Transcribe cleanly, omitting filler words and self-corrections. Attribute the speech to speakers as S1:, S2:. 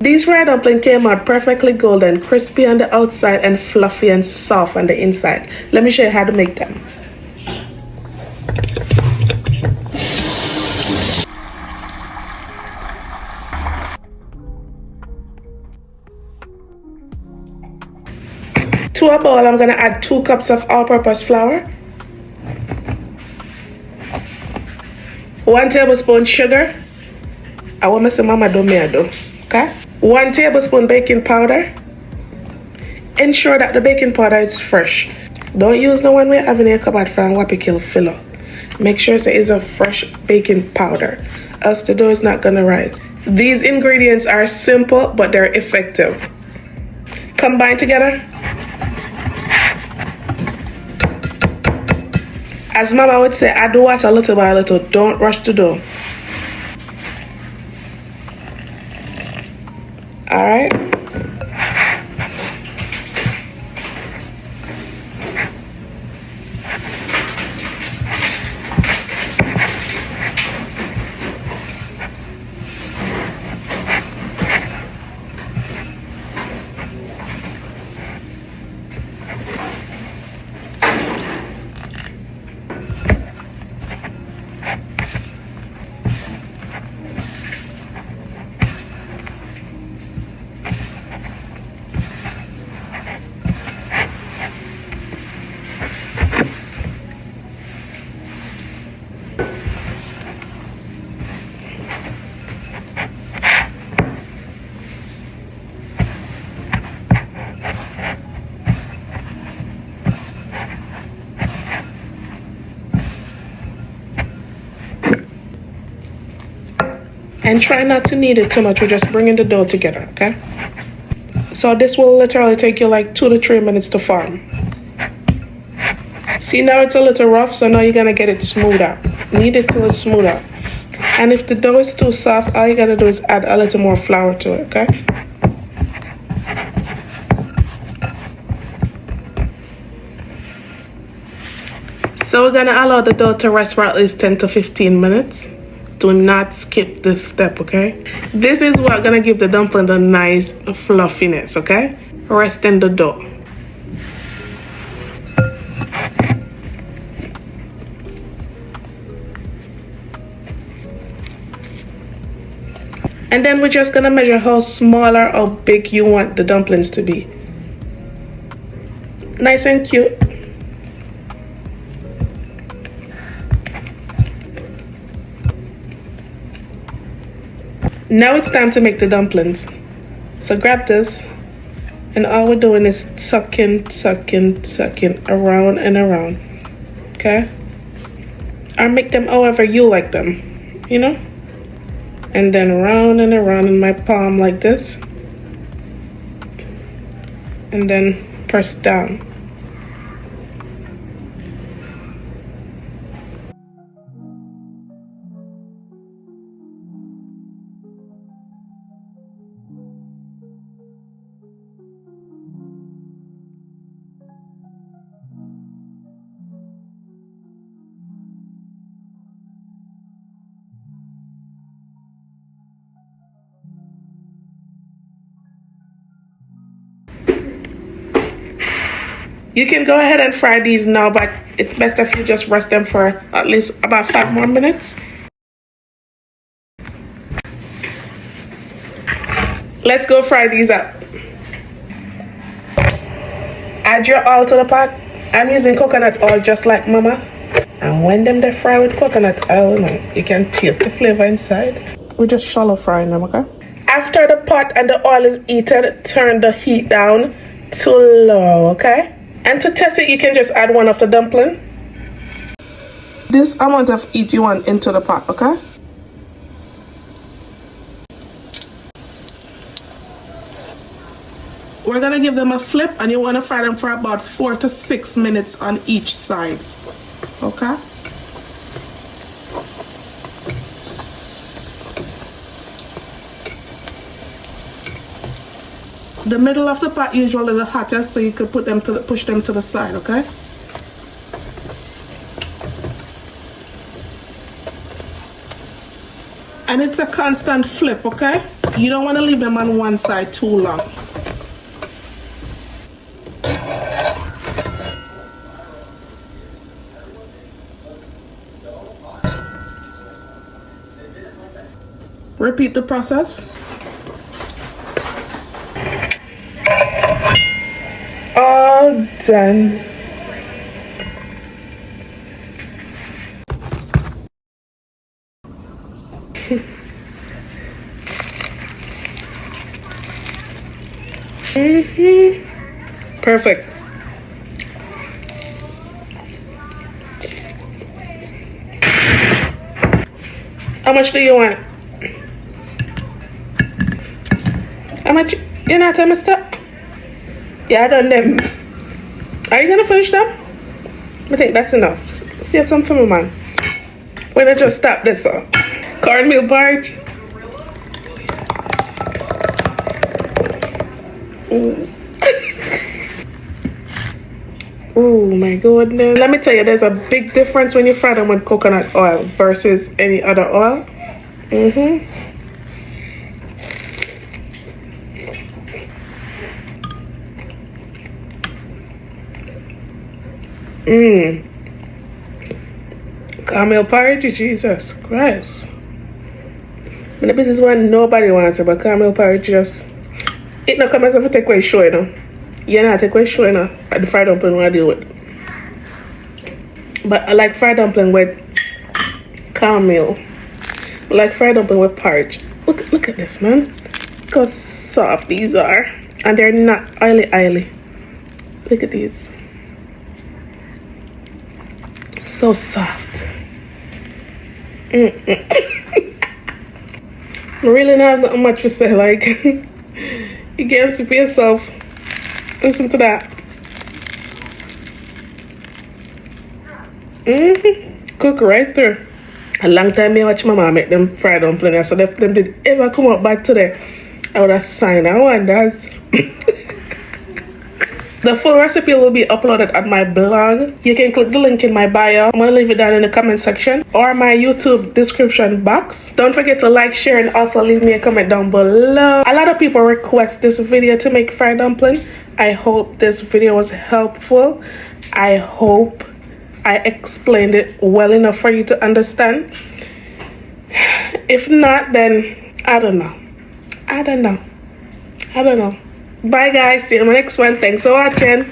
S1: These fried dumplings came out perfectly golden, crispy on the outside and fluffy and soft on the inside. Let me show you how to make them. To a bowl, I'm gonna add 2 cups of all-purpose flour, 1 tablespoon sugar. I want to say mama do me do. Okay? 1 tablespoon baking powder. Ensure that the baking powder is fresh. Don't use the one we have in your cupboard from Wapikill filler. Make sure it is a fresh baking powder, else the dough is not gonna rise. These ingredients are simple, but they're effective. Combine together. As mama would say, add the water little by little. Don't rush the dough. All right. And try not to knead it too much. We're just bringing the dough together, okay? So this will literally take you like 2 to 3 minutes to form. See, now it's a little rough, so now you're gonna get it smooth out. Knead it till it's smooth out. And if the dough is too soft, all you gotta do is add a little more flour to it, okay? So we're gonna allow the dough to rest for at least 10 to 15 minutes. Do not skip this step, okay? This is what's gonna give the dumpling a nice fluffiness, okay? Rest in the dough. And then we're just gonna measure how small or how big you want the dumplings to be. Nice and cute. Now it's time to make the dumplings. So grab this, and all we're doing is sucking around and around, okay? Or make them however you like them, you know? And then around and around in my palm like this. And then press down. You can go ahead and fry these now, but it's best if you just rest them for at least about 5 more minutes. Let's go fry these up. Add your oil to the pot. I'm using coconut oil just like mama. And when they fry with coconut oil, you can taste the flavor inside. We just shallow frying them, okay? After the pot and the oil is heated, turn the heat down to low, okay? And to test it, you can just add one of the dumpling. This amount of heat you want into the pot, okay? We're gonna give them a flip, and you wanna fry them for about 4 to 6 minutes on each side, okay? The middle of the pot usually the hottest, so you could push them to the side, okay? And it's a constant flip, okay? You don't want to leave them on one side too long. Repeat the process. All done. Perfect. How much do you want? How much? You're not telling me stop? Yeah, I done them. Are you gonna finish them? I think that's enough. Save some for me, man. When I just stop this up. Cornmeal porridge. Oh my goodness. Let me tell you, there's a big difference when you fry them with coconut oil versus any other oil. Caramel porridge, Jesus Christ. And the business one nobody wants it, but caramel porridge just it not come as if you take away show, you know. You not take away show, you know, at the fried dumpling what I deal with. But I like fried dumpling with caramel. I like fried dumpling with porridge. Look at this, man. Look how soft these are. And they're not oily. Look at these. So soft. I really not have that much to say. Like, you can't see for yourself. Listen to that. Cook right through. A long time I watch my mom make them fried dumplings. So if them did ever come up back today, I would have signed. I wonders. The full recipe will be uploaded on my blog. You can click the link in my bio. I'm going to leave it down in the comment section or my YouTube description box. Don't forget to like, share, and also leave me a comment down below. A lot of people request this video to make fried dumpling. I hope this video was helpful. I hope I explained it well enough for you to understand. If not, then I don't know. Bye guys, see you in my next one. Thanks for watching.